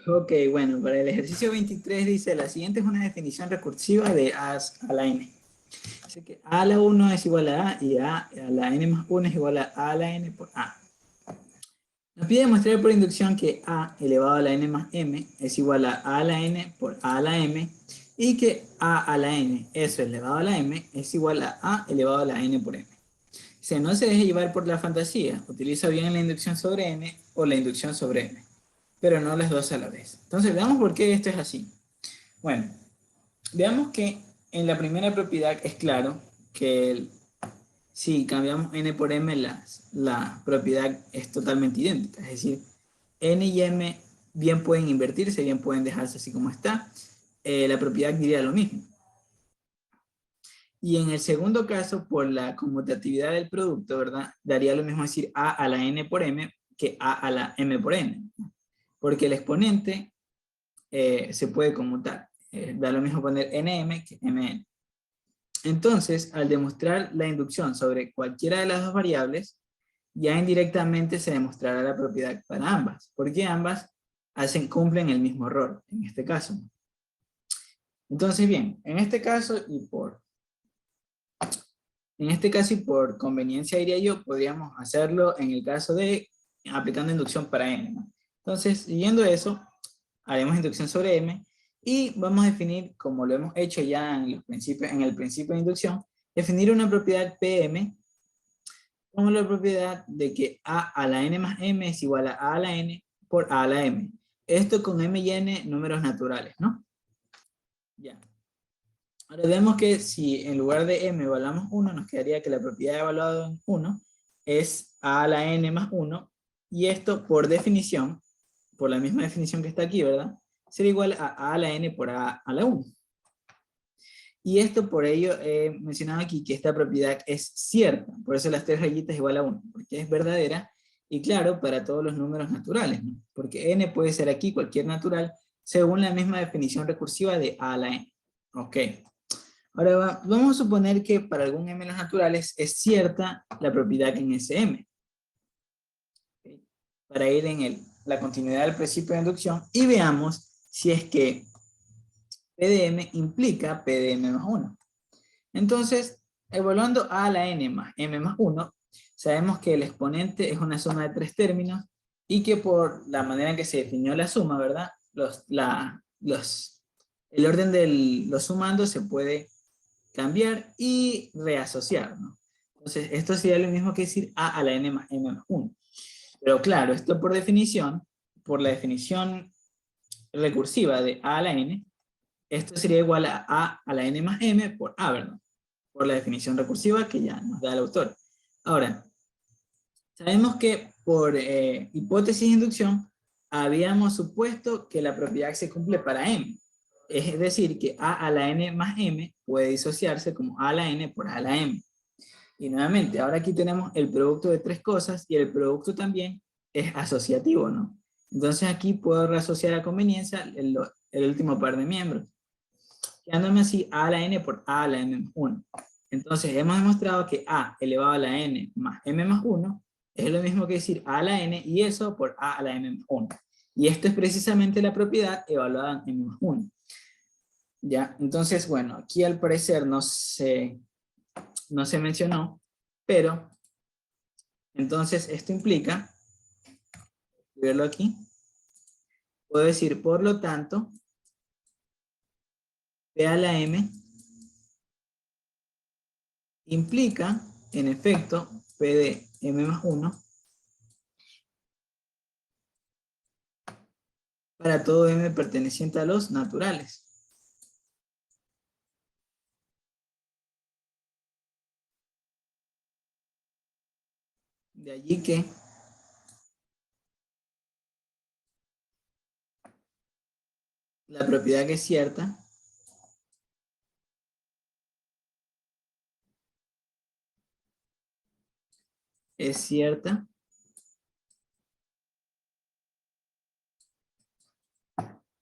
Ok, bueno, para el ejercicio 23 dice, la siguiente es una definición recursiva de A a la n. Dice que A a la 1 es igual a A y a la n más 1 es igual a la n por A. Nos pide demostrar por inducción que A elevado a la n más m es igual a la n por A a la m y que A a la n, eso elevado a la m, es igual a elevado a la n por m. Dice, no se deje llevar por la fantasía, utiliza bien la inducción sobre n o la inducción sobre n, pero no las dos a la vez. Entonces, veamos por qué esto es así. Bueno, veamos que en la primera propiedad es claro que si cambiamos n por m, la propiedad es totalmente idéntica. Es decir, n y m bien pueden invertirse, bien pueden dejarse así como está. La propiedad diría lo mismo. Y en el segundo caso, por la conmutatividad del producto, ¿verdad? Daría lo mismo decir a a la n por m que a a la m por n. Porque el exponente se puede conmutar. Da lo mismo poner nm que mn. Entonces, al demostrar la inducción sobre cualquiera de las dos variables, ya indirectamente se demostrará la propiedad para ambas, porque ambas cumplen el mismo error, en este caso. Entonces, bien, en este caso y por conveniencia diría yo, podríamos hacerlo en el caso de aplicando inducción para n, ¿no? Entonces, siguiendo eso, haremos inducción sobre m y vamos a definir, como lo hemos hecho ya en el principio de inducción, definir una propiedad Pm como la propiedad de que a a la n más m es igual a la n por a la m. Esto con m y n números naturales, ¿no? Ya. Ahora vemos que si en lugar de m evaluamos 1, nos quedaría que la propiedad evaluada en 1 es a la n más 1, y esto por definición, por la misma definición que está aquí, ¿verdad? Sería igual a la n por a la 1. Y esto por ello he mencionado aquí que esta propiedad es cierta, por eso las tres rayitas igual a 1, porque es verdadera y claro para todos los números naturales, ¿no? Porque n puede ser aquí cualquier natural según la misma definición recursiva de a a la n. Ok. Ahora vamos a suponer que para algún m de los naturales es cierta la propiedad en ese m. ¿Okay? Para ir en la continuidad del principio de inducción y veamos si es que P de m implica P de m más 1. Entonces, evaluando a la n más m más 1, sabemos que el exponente es una suma de tres términos y que por la manera en que se definió la suma, ¿verdad? El orden de los sumandos se puede cambiar y reasociar, ¿no? Entonces, esto sería lo mismo que decir a a la n más m más 1. Pero claro, esto por definición, por la definición recursiva de a la n, esto sería igual a la n más m por a, ¿verdad? Por la definición recursiva que ya nos da el autor. Ahora, sabemos que por hipótesis de inducción habíamos supuesto que la propiedad se cumple para m. Es decir, que a a la n más m puede disociarse como a a la n por a a la m. Y nuevamente, ahora aquí tenemos el producto de tres cosas y el producto también es asociativo, ¿no? Entonces aquí puedo reasociar a conveniencia el último par de miembros, quedándome así a a la n por a a la m más 1. Entonces hemos demostrado que a elevado a la n más m más 1 es lo mismo que decir a la n y eso por a a la m más 1. Y esto es precisamente la propiedad evaluada en m más 1. ¿Ya? Entonces, bueno, aquí al parecer no se mencionó, pero entonces esto implica, verlo aquí, puedo decir, por lo tanto, P a la m implica, en efecto, P de m más 1 para todo m perteneciente a los naturales. De allí que la propiedad que es cierta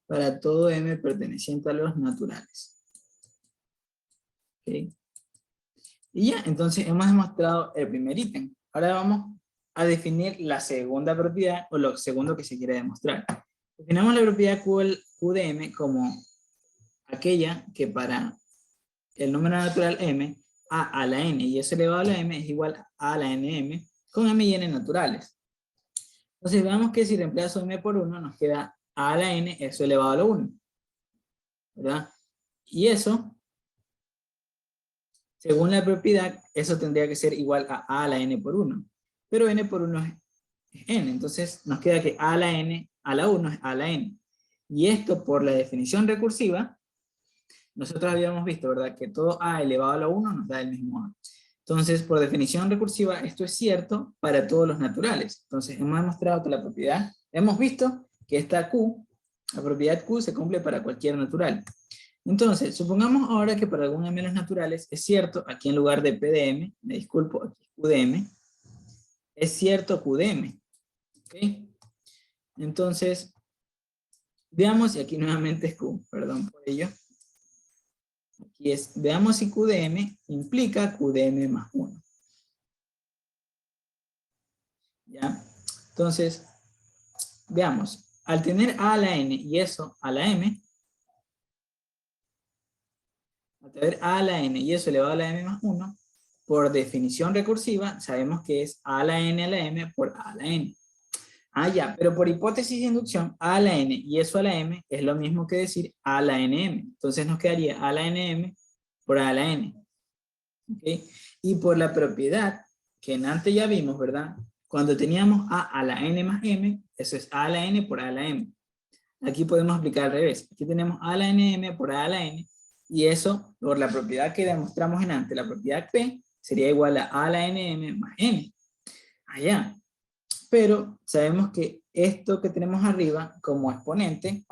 para todo m perteneciente a los naturales. ¿Okay? Y ya, entonces hemos demostrado el primer ítem. Ahora vamos a definir la segunda propiedad o lo segundo que se quiere demostrar. Definamos la propiedad Q de M como aquella que para el número natural M, a la n y eso elevado a la m es igual a la nm con m y n naturales. Entonces veamos que si reemplazo m por 1 nos queda a la n, eso elevado a la 1, ¿verdad? Y eso, según la propiedad, eso tendría que ser igual a la n por 1. Pero n por 1 es n, entonces nos queda que a la n, a la 1 es a la n. Y esto por la definición recursiva, nosotros habíamos visto, ¿verdad? Que todo a elevado a la 1 nos da el mismo a. Entonces, por definición recursiva, esto es cierto para todos los naturales. Entonces, hemos demostrado que la propiedad, hemos visto que esta Q, la propiedad Q se cumple para cualquier natural. Entonces, supongamos ahora que para algún m de los naturales es cierto, aquí en lugar de P de M, me disculpo, aquí Q de M, es cierto Q de M. ¿Ok? Entonces, veamos, y aquí nuevamente es Q, perdón por ello. Aquí es, veamos si Q de M implica Q de M más 1. ¿Ya? Entonces, veamos, al tener a la n y eso a la m, al tener a la n y eso elevado a la m más 1, por definición recursiva, sabemos que es a la n a la m por a la n. Ah, ya, pero por hipótesis de inducción, a a la n y eso a la m es lo mismo que decir a la nm. Entonces nos quedaría a la nm por a la n. ¿Okay? Y por la propiedad que en antes ya vimos, ¿verdad? Cuando teníamos a la n más m, eso es a la n por a la m. Aquí podemos aplicar al revés. Aquí tenemos a la nm por a la n, y eso, por la propiedad que demostramos en antes, la propiedad P, sería igual a la nm más n. Allá. Pero sabemos que esto que tenemos arriba como exponente,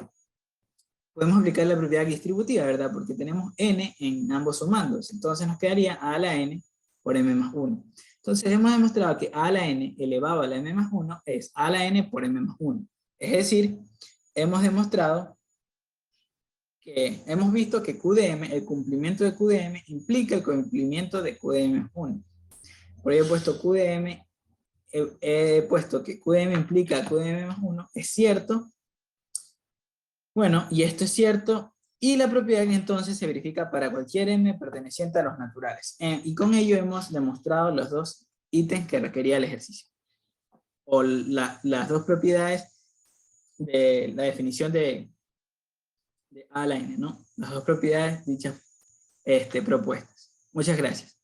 podemos aplicar la propiedad distributiva, ¿verdad? Porque tenemos n en ambos sumandos. Entonces nos quedaría a la n por m más 1. Entonces hemos demostrado que a la n elevado a la m más 1 es a la n por m más 1. Es decir, hemos demostrado que hemos visto que Q de M, el cumplimiento de Q de M implica el cumplimiento de Q de M más 1. Por ello he puesto Q de M, he puesto que Q de M implica Q de M más 1, es cierto. Bueno, y esto es cierto, y la propiedad entonces se verifica para cualquier m perteneciente a los naturales. Y con ello hemos demostrado los dos ítems que requería el ejercicio. O las dos propiedades de la definición de a la n, ¿no? Las dos propiedades dichas propuestas. Muchas gracias.